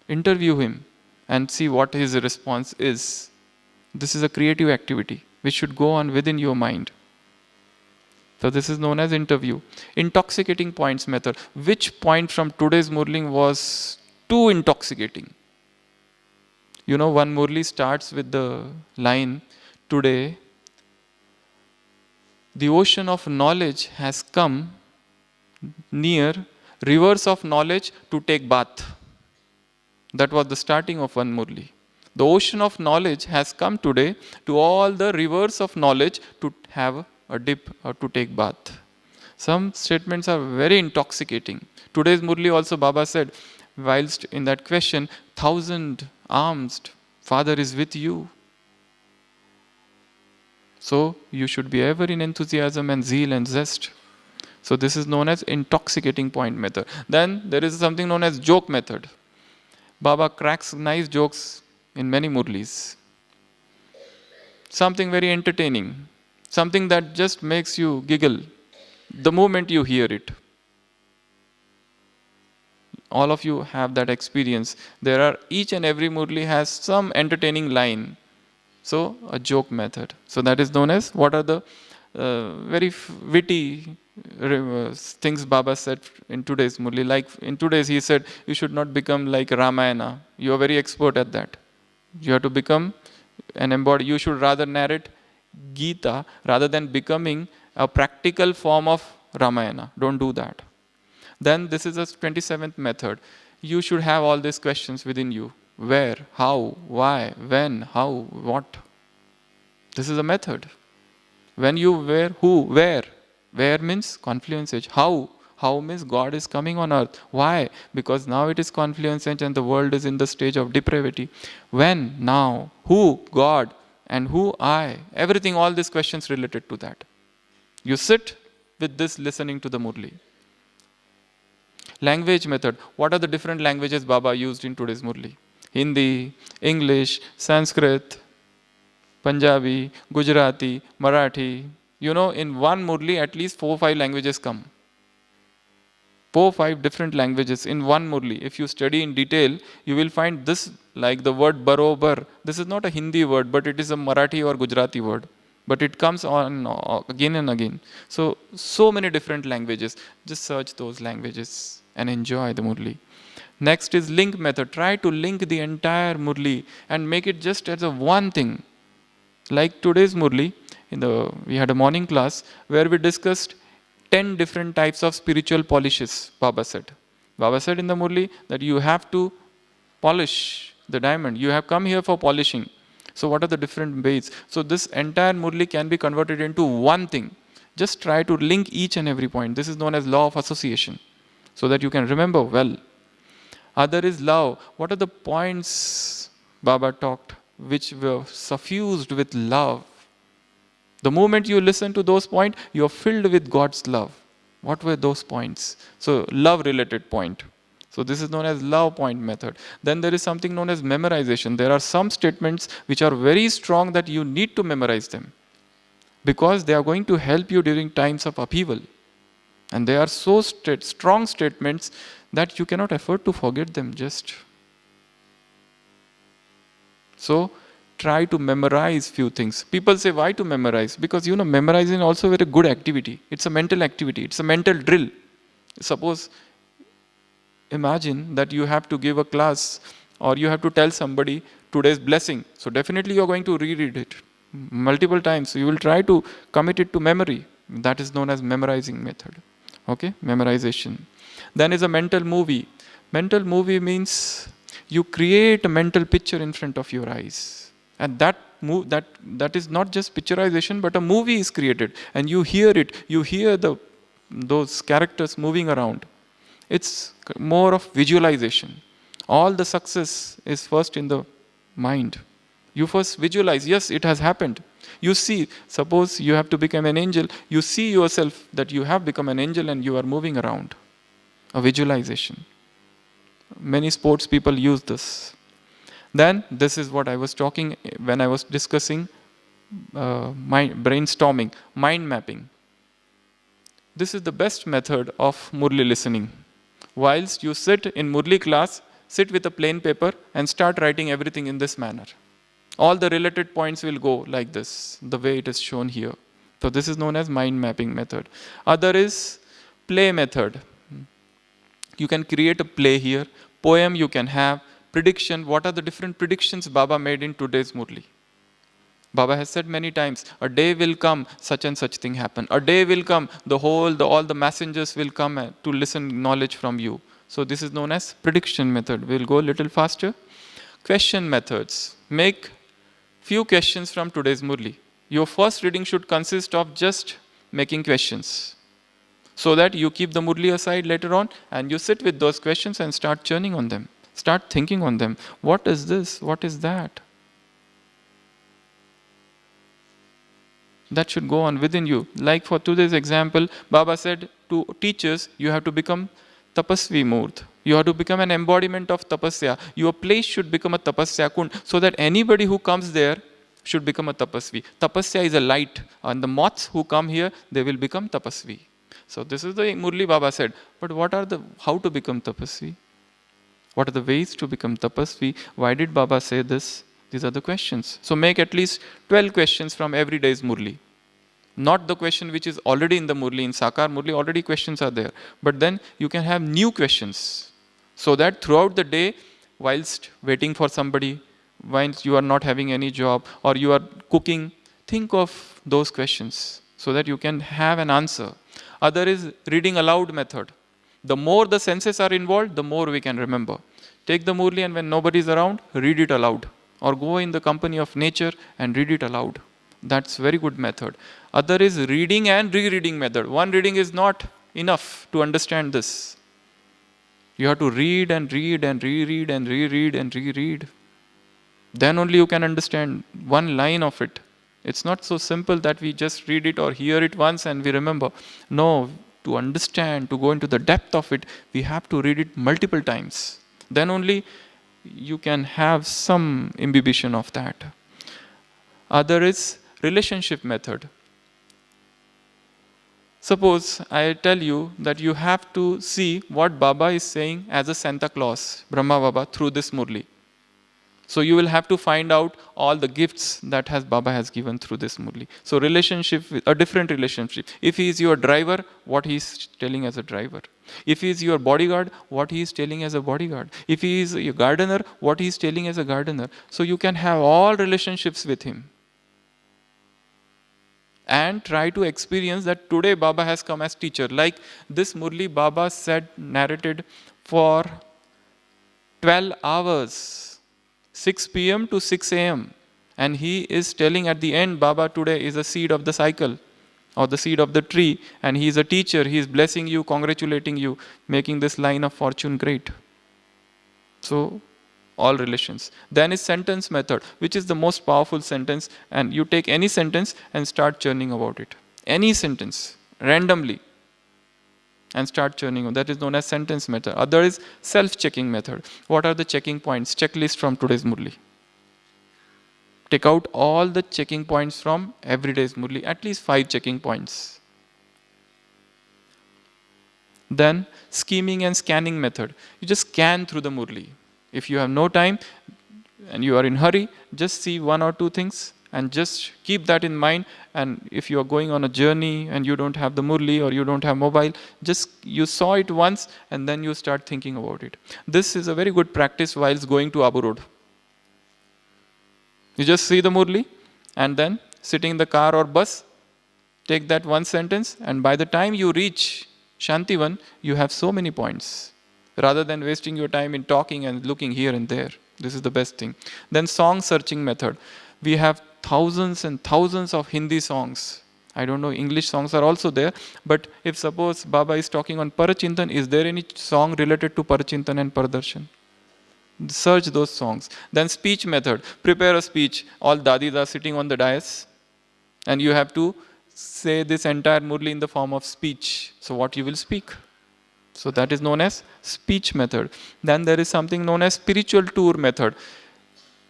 Interview him and see what his response is. This is a creative activity which should go on within your mind. So this is known as interview. Intoxicating points method. Which point from today's Murli was too intoxicating? You know, one Murli starts with the line, today the ocean of knowledge has come near rivers of knowledge to take bath. That was the starting of one Murli. The ocean of knowledge has come today to all the rivers of knowledge to have a dip or to take bath. Some statements are very intoxicating. Today's Murli also Baba said, whilst in that question, 1,000 arms, Father is with you. So you should be ever in enthusiasm and zeal and zest. So this is known as intoxicating point method. Then there is something known as joke method. Baba cracks nice jokes in many Murlis. Something very entertaining. Something that just makes you giggle the moment you hear it. All of you have that experience. Each and every Murli has some entertaining line. So a joke method. So that is known as, what are the very witty things Baba said in today's Murli. Like in today's he said, you should not become like Ramayana. You are very expert at that. You have to become an embodied. You should rather narrate Gita rather than becoming a practical form of Ramayana. Don't do that. Then this is the 27th method. You should have all these questions within you. Where, how, why, when, how, what. This is a method. When you, where, who, where. Where means confluence age. How? How means God is coming on earth. Why? Because now it is confluence age and the world is in the stage of depravity. When? Now. Who? God. And who? I. Everything, all these questions related to that. You sit with this listening to the Murli. Language method. What are the different languages Baba used in today's Murli? Hindi, English, Sanskrit, Punjabi, Gujarati, Marathi. You know, in one Murli at least 4 or 5 languages come. 4 or 5 different languages in one Murli. If you study in detail, you will find this, like the word barobar. This is not a Hindi word, but it is a Marathi or Gujarati word. but it comes on again and again. So many different languages. Just search those languages and enjoy the Murli. Next is link method. Try to link the entire Murli and make it just as a one thing. Like today's Murli, we had a morning class where we discussed 10 different types of spiritual polishes, Baba said. Baba said in the Murli that you have to polish the diamond. You have come here for polishing. So what are the different ways? So this entire Murli can be converted into one thing. Just try to link each and every point. This is known as law of association, so that you can remember well. Other is love. What are the points Baba talked which were suffused with love? The moment you listen to those points, you are filled with God's love. What were those points? So, love related point. So, this is known as love point method. Then there is something known as memorization. There are some statements which are very strong that you need to memorize them, because they are going to help you during times of upheaval. And they are so strong statements that you cannot afford to forget them just. So, try to memorize few things. People say, why to memorize? Because memorizing is also a very good activity. It's a mental activity. It's a mental drill. Suppose, imagine that you have to give a class or you have to tell somebody today's blessing. So definitely you are going to reread it multiple times. So you will try to commit it to memory. That is known as memorizing method. Okay, memorization. Then is a mental movie. Mental movie means you create a mental picture in front of your eyes. And that is not just picturization, but a movie is created. And you hear it. You hear those characters moving around. It's more of visualization. All the success is first in the mind. You first visualize, yes, it has happened. You see, suppose you have to become an angel, you see yourself that you have become an angel and you are moving around. A visualization. Many sports people use this. Then, this is what I was talking when I was discussing brainstorming, mind mapping. This is the best method of Murli listening. Whilst you sit in Murli class, sit with a plain paper and start writing everything in this manner. All the related points will go like this, the way it is shown here. So this is known as mind mapping method. Other is play method. You can create a play here. Poem you can have. Prediction. What are the different predictions Baba made in today's Murli? Baba has said many times, a day will come, such and such thing happen. A day will come, all the messengers will come to listen knowledge from you. So this is known as prediction method. We'll go a little faster. Question methods. Make few questions from today's Murli. Your first reading should consist of just making questions, so that you keep the Murli aside later on and you sit with those questions and start churning on them. Start thinking on them. What is this? What is that? That should go on within you. Like for today's example, Baba said to teachers, you have to become tapasvi murth. You have to become an embodiment of tapasya. Your place should become a tapasya kund, so that anybody who comes there should become a tapasvi. Tapasya is a light, and the moths who come here, they will become tapasvi. So this is the Murli Baba said. But how to become tapasvi? What are the ways to become tapasvi? Why did Baba say this? These are the questions. So make at least 12 questions from every day's Murli. Not the question which is already in the Murli. In Sakar Murli, already questions are there. But then you can have new questions. So that throughout the day, whilst waiting for somebody, whilst you are not having any job, or you are cooking, think of those questions so that you can have an answer. Other is reading aloud method. The more the senses are involved, the more we can remember. Take the Murli and when nobody is around, read it aloud. Or go in the company of nature and read it aloud. That's very good method. Other is reading and rereading method. One reading is not enough to understand this. You have to read and read and reread and reread and reread. Then only you can understand one line of it. It's not so simple that we just read it or hear it once and we remember. No, to understand, to go into the depth of it, we have to read it multiple times. Then only you can have some imbibition of that. Other is relationship method. Suppose I tell you that you have to see what Baba is saying as a Santa Claus, Brahma Baba, through this Murli. So you will have to find out all the gifts that Baba has given through this Murli. So relationship, a different relationship. If he is your driver, what he is telling as a driver. If he is your bodyguard, what he is telling as a bodyguard. If he is your gardener, what he is telling as a gardener. So you can have all relationships with him. And try to experience that today Baba has come as teacher. Like this Murli, Baba said, narrated for 12 hours, 6 p.m. to 6 a.m. And he is telling at the end, Baba today is a seed of the cycle or the seed of the tree. And he is a teacher. He is blessing you, congratulating you, making this line of fortune great. So, all relations. Then is sentence method, which is the most powerful sentence. And you take any sentence and start churning about it. Any sentence, randomly. And start churning on. That is known as sentence method. Other is self-checking method. What are the checking points? Checklist from today's Murli. Take out all the checking points from everyday's Murli. At least 5 checking points. Then scheming and scanning method. You just scan through the Murli. If you have no time and you are in hurry, just see 1 or 2 things and just keep that in mind. And if you are going on a journey and you don't have the Murli or you don't have mobile, just you saw it once and then you start thinking about it. This is a very good practice whilst going to Abu Road. You just see the Murli and then sitting in the car or bus, take that one sentence, and by the time you reach Shantivan, you have so many points. Rather than wasting your time in talking and looking here and there. This is the best thing. Then song searching method. We have thousands and thousands of Hindi songs. I don't know, English songs are also there. But if suppose Baba is talking on Parachintan, is there any song related to Parachintan and Paradarshan? Search those songs. Then speech method. Prepare a speech. All dadis are sitting on the dais. And you have to say this entire Murli in the form of speech. So what you will speak? So that is known as speech method. Then there is something known as spiritual tour method.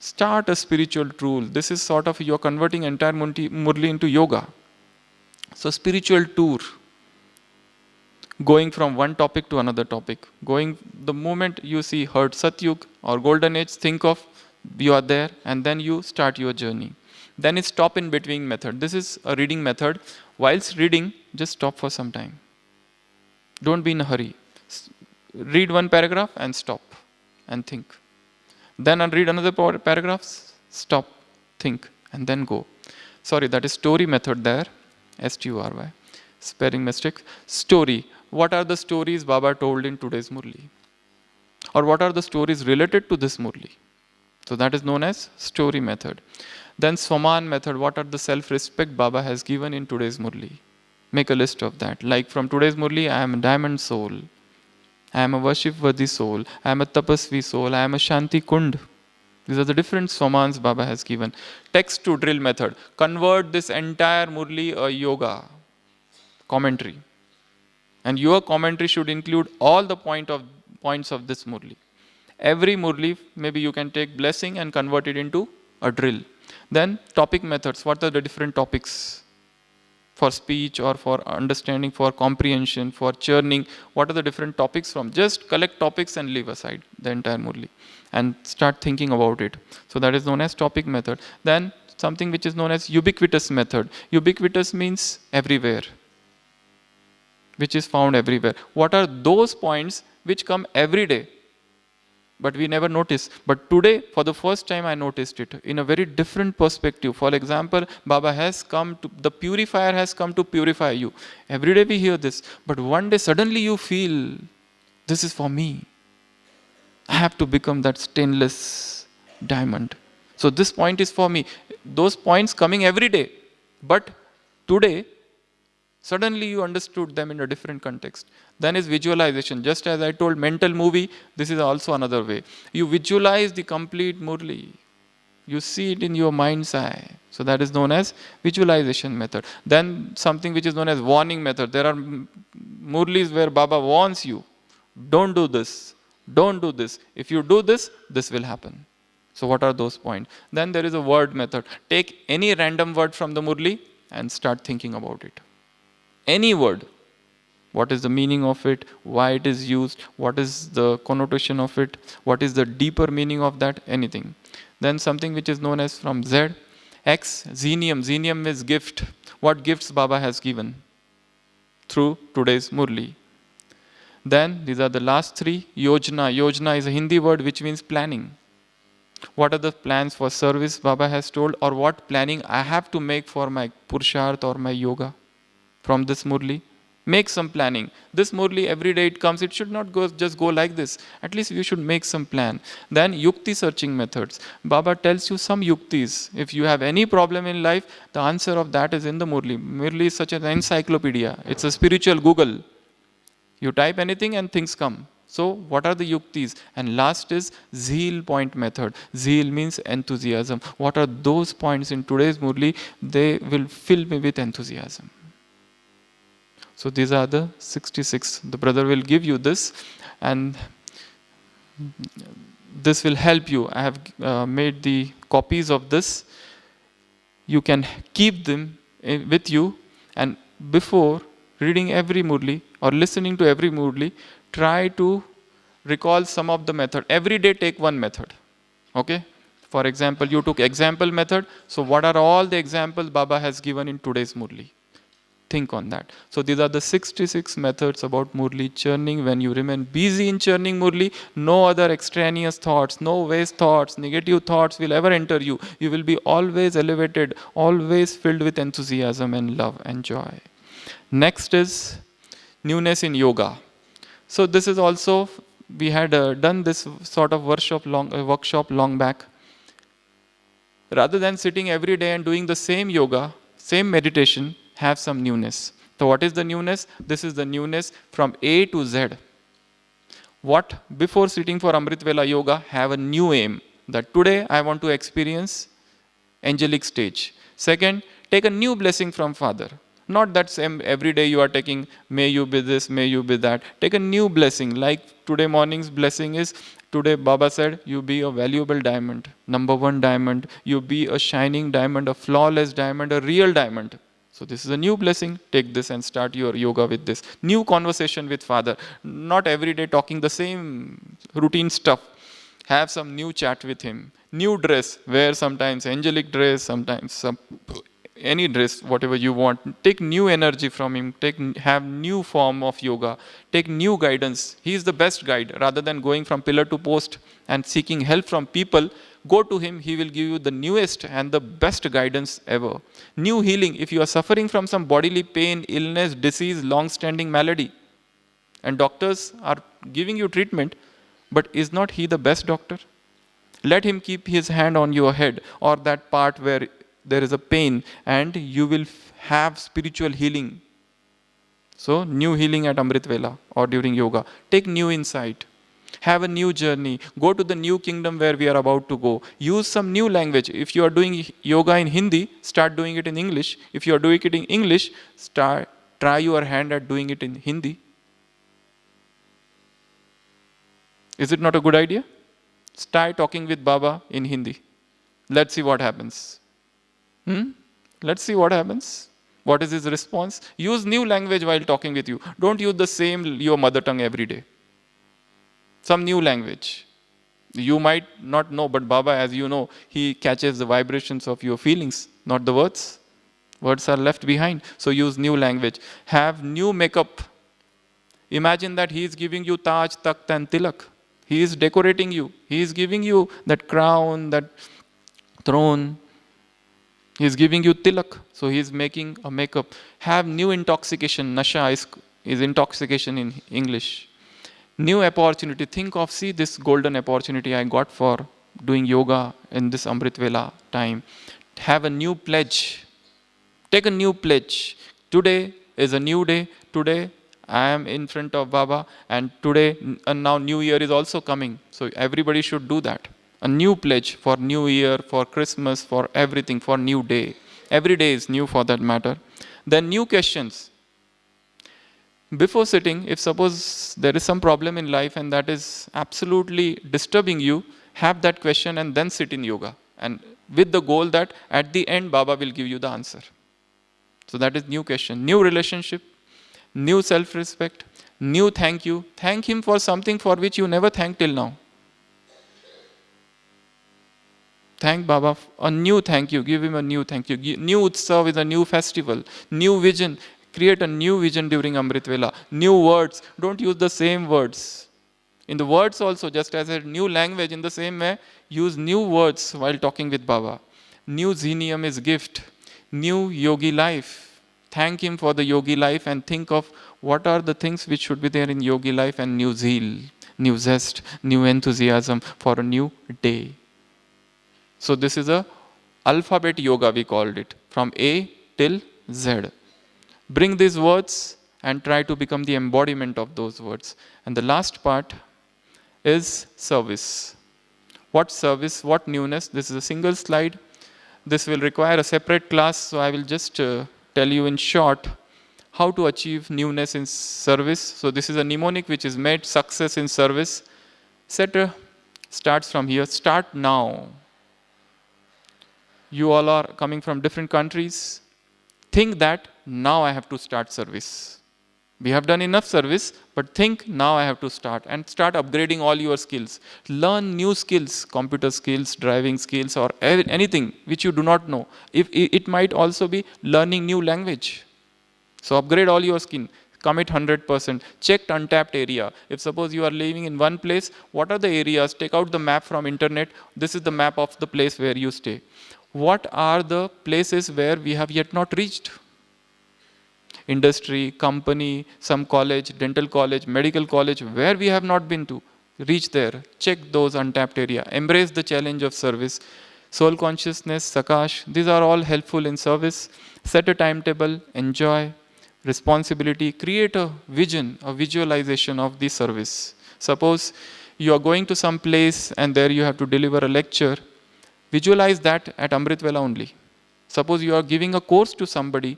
Start a spiritual tour. This is sort of you're converting entire Murli into yoga. So spiritual tour. Going from one topic to another topic. Going the moment you see heard Satyug or Golden Age, think of you are there and then you start your journey. Then it's stop in between method. This is a reading method. Whilst reading, just stop for some time. Don't be in a hurry. Read one paragraph and stop and think. Then read another paragraph, stop, think, and then go. Sorry, that is story method there. S-T-U-R-Y. Spelling mistake. Story. What are the stories Baba told in today's Murli? Or what are the stories related to this Murli? So that is known as story method. Then Swaman method. What are the self-respect Baba has given in today's Murli? Make a list of that. Like from today's Murli, I am a diamond soul. I am a worship-worthy soul. I am a tapasvi soul. I am a Shanti Kund. These are the different Swamans Baba has given. Text to drill method. Convert this entire Murli a yoga commentary. And your commentary should include all the points of this Murli. Every Murli, maybe you can take blessing and convert it into a drill. Then topic methods. What are the different topics? For speech or for understanding, for comprehension, for churning, what are the different topics from? Just collect topics and leave aside the entire Murli and start thinking about it. So that is known as topic method. Then something which is known as ubiquitous method. Ubiquitous means everywhere, which is found everywhere. What are those points which come every day? But we never notice. But today, for the first time, I noticed it in a very different perspective. For example, Baba has come to, the purifier has come to purify you. Every day we hear this. But one day, suddenly you feel, this is for me. I have to become that stainless diamond. So this point is for me. Those points coming every day. But today, suddenly you understood them in a different context. Then is visualization. Just as I told mental movie, this is also another way. You visualize the complete Murli. You see it in your mind's eye. So that is known as visualization method. Then something which is known as warning method. There are Murlis where Baba warns you. Don't do this. Don't do this. If you do this, this will happen. So what are those points? Then there is a word method. Take any random word from the Murli and start thinking about it. Any word. What is the meaning of it? Why it is used? What is the connotation of it? What is the deeper meaning of that? Anything. Then something which is known as from Z. X, Xenium. Xenium is gift. What gifts Baba has given through today's Murli. Then these are the last three. Yojna. Yojna is a Hindi word which means planning. What are the plans for service Baba has told, or what planning I have to make for my Purusharth or my yoga from this Murli? Make some planning. This Murli, every day it comes, it should not just go like this. At least you should make some plan. Then Yukti searching methods. Baba tells you some Yuktis. If you have any problem in life, the answer of that is in the Murli. Murli is such an encyclopedia. It's a spiritual Google. You type anything and things come. So what are the Yuktis? And last is zeal point method. Zeal means enthusiasm. What are those points in today's Murli? They will fill me with enthusiasm. So these are the 66. The brother will give you this, and this will help you. I have made the copies of this. You can keep them with you, and before reading every Murli or listening to every Murli, try to recall some of the method. Every day take one method. Okay? For example, you took example method. So what are all the examples Baba has given in today's Murli? Think on that. So these are the 66 methods about Murli churning. When you remain busy in churning Murli, no other extraneous thoughts, no waste thoughts, negative thoughts will ever enter you. You will be always elevated, always filled with enthusiasm and love and joy. Next is newness in yoga. So this is also, we had done this sort of workshop long back. Rather than sitting every day and doing the same yoga, same meditation, have some newness. So what is the newness? This is the newness from A to Z. What? Before sitting for Amrit Vela Yoga, have a new aim. That today I want to experience angelic stage. Second, take a new blessing from Father. Not that same every day you are taking, may you be this, may you be that. Take a new blessing. Like today morning's blessing is, today Baba said, you be a valuable diamond, number one diamond. You be a shining diamond, a flawless diamond, a real diamond. So this is a new blessing. Take this and start your yoga with this. New conversation with Father. Not every day talking the same routine stuff. Have some new chat with him. New dress. Wear sometimes angelic dress, sometimes some any dress, whatever you want. Take new energy from him. Have new form of yoga. Take new guidance. He is the best guide. Rather than going from pillar to post and seeking help from people, go to him. He will give you the newest and the best guidance ever. New healing. If you are suffering from some bodily pain, illness, disease, long-standing malady, and doctors are giving you treatment, but is not he the best doctor? Let him keep his hand on your head or that part where there is a pain, and you will have spiritual healing. So, new healing at Amrit Vela or during yoga. Take new insight. Have a new journey. Go to the new kingdom where we are about to go. Use some new language. If you are doing yoga in Hindi, start doing it in English. If you are doing it in English, try your hand at doing it in Hindi. Is it not a good idea? Start talking with Baba in Hindi. Let's see what happens. Let's see what happens. What is his response? Use new language while talking with you. Don't use the same your mother tongue every day. Some new language. You might not know, but Baba, as you know, he catches the vibrations of your feelings, not the words. Words are left behind. So use new language. Have new makeup. Imagine that he is giving you Taj, Takht and Tilak. He is decorating you. He is giving you that crown, that throne. He is giving you tilak, so he is making a makeup. Have new intoxication. Nasha is intoxication in English. New opportunity. Think of, see this golden opportunity I got for doing yoga in this Amrit Vela time. Have a new pledge. Take a new pledge. Today is a new day. Today I am in front of Baba, and today, and now New Year is also coming. So everybody should do that. A new pledge for New Year, for Christmas, for everything, for new day. Every day is new for that matter. Then new questions. Before sitting, if suppose there is some problem in life and that is absolutely disturbing you, have that question and then sit in yoga. And with the goal that at the end, Baba will give you the answer. So that is new question. New relationship. new self-respect, new thank you. Thank him for something for which you never thanked till now. Thank Baba, a new thank you. Give him a new thank you. New Utsav is a new festival, new vision. Create a new vision during Amrit Vela. New words. Don't use the same words. In the words also, just as a new language, in the same way, use new words while talking with Baba. New Zenium is gift. New yogi life. Thank him for the yogi life and think of what are the things which should be there in yogi life, and new zeal, new zest, new enthusiasm for a new day. So this is a alphabet yoga, we called it, from A till Z. Bring these words and try to become the embodiment of those words. And the last part is service. What service? What newness? This is a single slide. This will require a separate class, so I will just tell you in short how to achieve newness in service. So this is a mnemonic which is made success in service. Starts from here. Start now. You all are coming from different countries. Think that now I have to start service. We have done enough service, but think now I have to start, and start upgrading all your skills. Learn new skills, computer skills, driving skills, or anything which you do not know. If it might also be learning new language. So upgrade all your skill. Commit 100%. Check untapped area. If suppose you are living in one place, what are the areas? Take out the map from internet. This is the map of the place where you stay. What are the places where we have yet not reached? Industry, company, some college, dental college, medical college, where we have not been to. Reach there. Check those untapped area. Embrace the challenge of service. Soul consciousness, Sakash, these are all helpful in service. Set a timetable, enjoy, responsibility, create a vision, a visualization of the service. Suppose you are going to some place and there you have to deliver a lecture. Visualize that at Amrit Vela only. Suppose you are giving a course to somebody.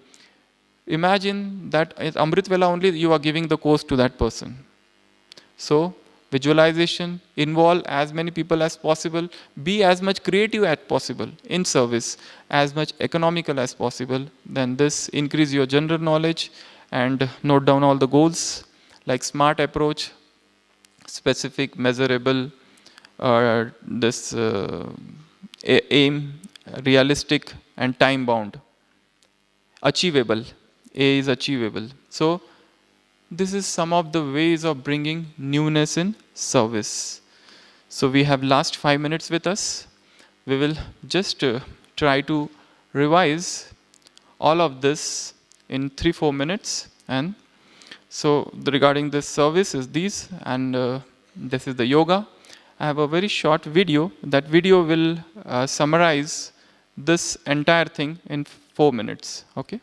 Imagine that at Amrit Vela only you are giving the course to that person. So, visualization, involve as many people as possible, be as much creative as possible in service, as much economical as possible. Then this increase your general knowledge and note down all the goals like smart approach, specific, measurable, aim, realistic, and time bound. Achievable. A is achievable. So this is some of the ways of bringing newness in service. So we have last 5 minutes with us. We will just try to revise all of this in 3-4 minutes. And so regarding this service is these, and this is the yoga. I have a very short video. That video will summarize this entire thing in 4 minutes. Okay.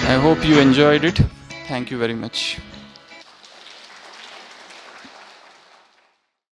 I hope you enjoyed it. Thank you very much.